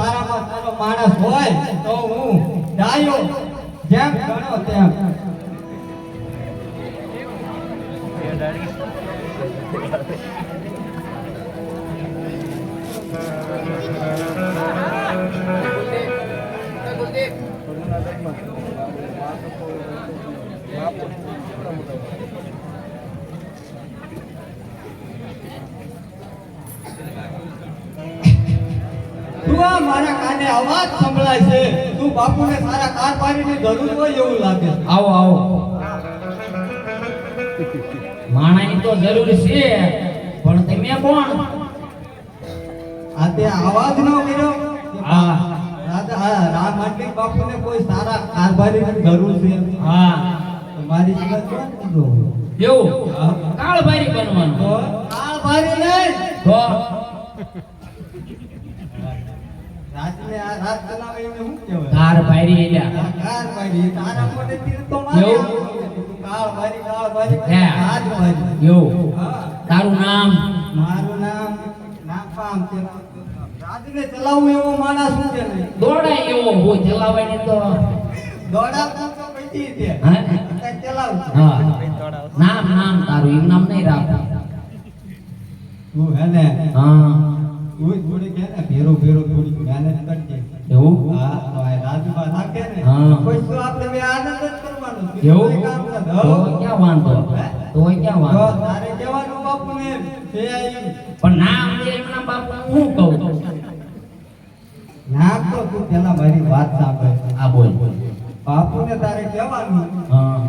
સારામાં સારો માણસ હોય તો હું ડાયો જેમ ગણો તેમ. તું આ મારા કાને અવાજ સંભળાય છે. તું બાપુને સારા કારભારીની જરૂર હોય એવું લાગે છે. આવો આવો. માણાની તો જરૂર છે પણ તમે કોણ? આ તે અવાજ ન કર્યો. હા રાજા રામ આંટી બાપુને કોઈ સારા કારભારીની જરૂર છે. હા તો મારી જીવન કોણ કીધો? એવું કાળભારી બનવાનું. તો કારભારી નહીં તો રાજને આ રાજ ચલાવે એને શું કહેવાય? કાળભારી એલા કારભારી. તારા મોઢે તીર તો મારે એવું? કારભારી કારભારી હે. રાજભારી. એવું હા. તારું નામ? મારું નામ નાપામ છે. રાજને ચલાવવું એવો માણસ શું છે નહીં? દોડાય એવો હું ચલાવવાની તો દોડાવતો તો પછી છે. હે? કઈ ચલાવતો. હા નામ નામ તારું એમ નામ નહીં રાખ. તું હે ને હા તું થોડી કે ને ભેરો ભેરો થોડી મહેનત કરજે. એવું હા તો આ રાજમાં નાખે ને હા. કોઈ શું આપણે બે આનંદ જ કરવાનો છે. એવું કોઈ કામ ન તો ધો. ક્યાં વાંધો? તો ક્યાં તો વાંધો? તારે કહેવાનું બાપુને છે આઈ. પણ નામ દે એમના બાપુ હું કહું? નામ તો તું પેલા મારી વાત સાંભળ. આ બોલ. બાપુને તારે કહેવાનું હા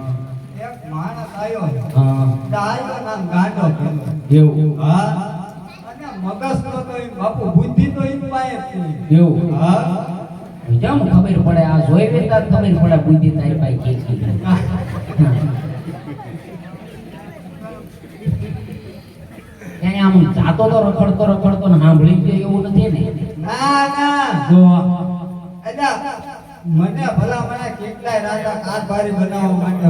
એક માણસ આવ્યો હા ડાયો નામ ગાંડો થયો. એવું હા અને મગજ તો એમ બાપુ બુદ્ધિ તો એમ પાસે જ છે. એવું હા કેમ ખબર પડે? આ જોઈ વેતા ખબર પડે બુદ્ધિ તારી પાસે કેટલી છે. ક્યાંય આમ જાતો તો રખડતો ને સાંભળી ગયો એવું નથી ને? ના ના જો અલ્યા મને ભલા મને કેટલાય રાજા કારભારી બનાવવા માટે